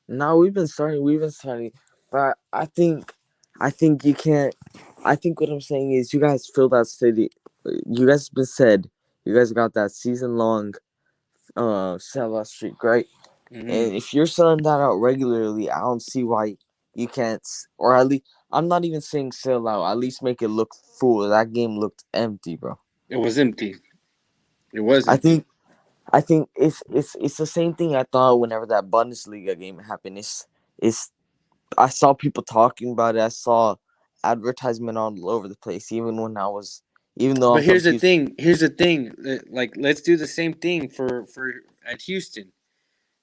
no, we've been starting, but I think you can't. I think what I'm saying is you guys fill that city. You guys been said you guys got that season long sellout streak, right? Mm-hmm. And if you're selling that out regularly, I don't see why you can't. Or at least I'm not even saying sell out. At least make it look full. That game looked empty, bro. It was empty. It was I empty. think it's the same thing I thought whenever that Bundesliga game happened. It's I saw people talking about it. I saw advertisement all over the place. Even though But I'm from here's the Houston. thing. Here's the thing. Like, let's do the same thing for at Houston.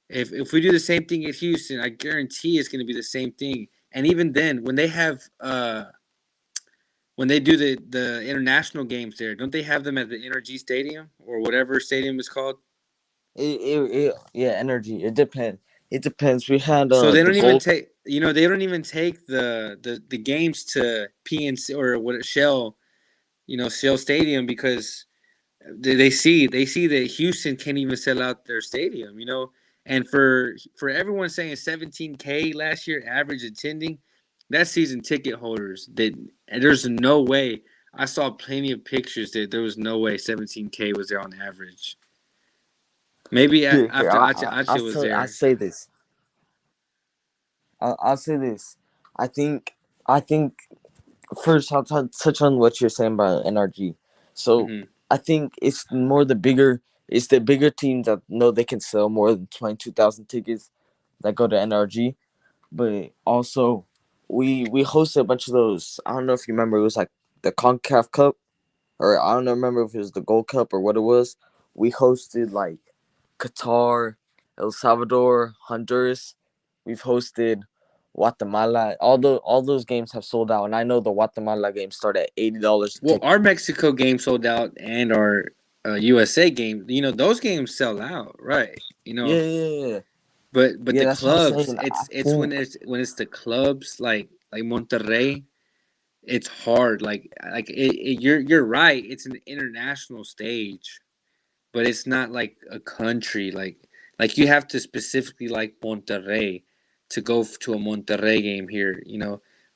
If we do the same thing at Houston, I guarantee it's going to be the same thing. And even then, when they do the international games there, don't they have them at the NRG Stadium or whatever stadium is called? Yeah, energy. It depends. It depends. We had So they the don't even gold. take they don't even take the games to PNC or what Shell Stadium because they see that Houston can't even sell out their stadium. And for everyone saying 17K last year average attending, that's season ticket holders. And there's no way. I saw plenty of pictures that there was no way 17K was there on average. Maybe Here, after Ache was I'll there. say this. I'll say this. I think I think first I'll touch on what you're saying about NRG. So Hmm. I think it's the bigger teams that know they can sell more than 22,000 tickets that go to NRG. But also we hosted a bunch of those. I don't know if you remember. It was like the Concacaf Cup, or I don't remember if it was the Gold Cup or what it was. We hosted like Qatar, El Salvador, Honduras. We've hosted Guatemala. All those games have sold out, and I know the Guatemala game started at $80 a Well, ticket. our Mexico game sold out, and our USA game. Those games sell out, right? Yeah, yeah, yeah. But Yeah, the that's what I'm clubs, saying. I it's when think it's the clubs like Monterrey. It's hard. You're right. It's an international stage, but it's not like a country. Like you have to specifically like Monterrey to go to a Monterrey game here.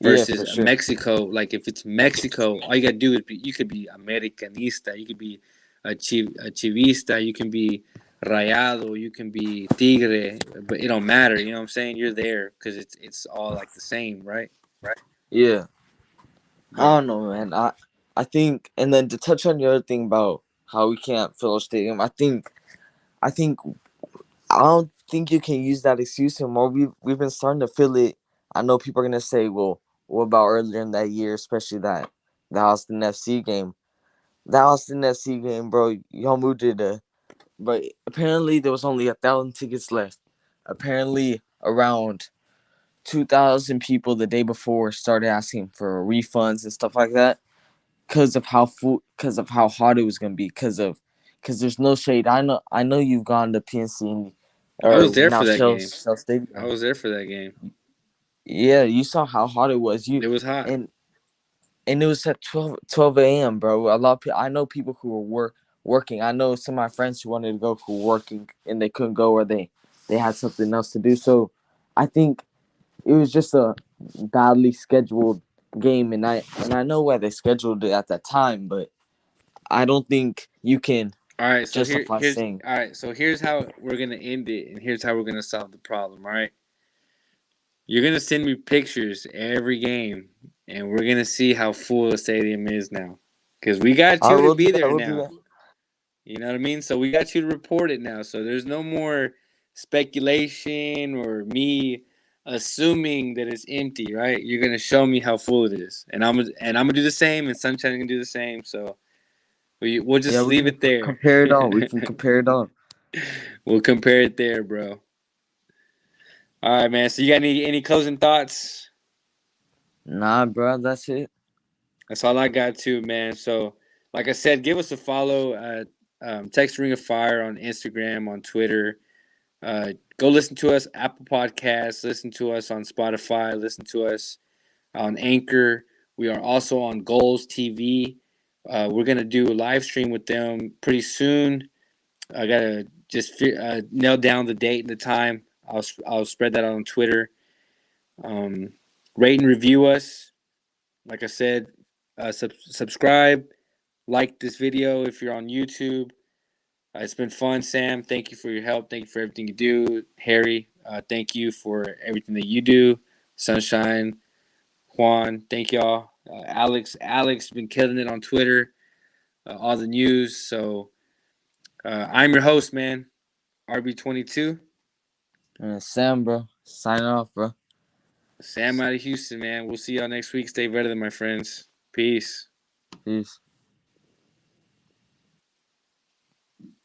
yeah, Versus for sure. Mexico. Like if it's Mexico, all you gotta do is you could be Americanista, you could be a Chivista, you can be Rayado, you can be Tigre, but it don't matter. You know what I'm saying? You're there because it's all like the same, right? Yeah, I Yeah. don't know, man. I think, and then to touch on the other thing about how we can't fill a stadium, I think I don't think you can use that excuse anymore. We've been starting to feel it. I know people are gonna say, "Well, what about earlier in that year, especially the Austin FC game? The Austin FC game, bro. Y'all moved it, but apparently there was only 1,000 tickets left. Apparently, around 2,000 people the day before started asking for refunds and stuff like that because of how hot it was gonna be. Because of because there's no shade. I know you've gone to PNC and, I or was there now for that Shell game. Stadium. I was there for that game. Yeah, you saw how hot it was. It was hot. And it was at 12 a.m., bro. A lot of people, I know people who were working. I know some of my friends who wanted to go who were working and they couldn't go, or they had something else to do. So I think it was just a badly scheduled game, and I know why they scheduled it at that time, but I don't think you can All right, so justify saying. all right, so here's how we're gonna end it, and here's how we're gonna solve the problem. All right, you're gonna send me pictures every game, and we're gonna see how full the stadium is now, because we got I you to will be do that. there I will do now. that. You know what I mean? So we got you to report it now. So there's no more speculation or me assuming that it's empty, right? You're gonna show me how full it is, and I'm gonna do the same, and Sunshine gonna do the same. So we'll just Yeah, we leave can it there. compare it all. We can compare it all. We'll compare it there, bro. All right, man. So you got any closing thoughts? Nah, bro, that's it. That's all I got too, man. So, like I said, give us a follow at Text Ring of Fire on Instagram, on Twitter. Go listen to us Apple Podcasts. Listen to us on Spotify. Listen to us on Anchor. We are also on Goals TV. We're gonna do a live stream with them pretty soon. I gotta just nail down the date and the time. I'll spread that out on Twitter. Rate and review us. Like I said, subscribe, like this video if you're on YouTube. It's been fun, Sam. Thank you for your help. Thank you for everything you do. Harry, thank you for everything that you do. Sunshine, Juan, thank y'all. Alex been killing it on Twitter, all the news. So I'm your host, man. RB22. Sam, bro, sign off, bro. Sam out of Houston, man. We'll see y'all next week. Stay better than my friends. Peace. Peace.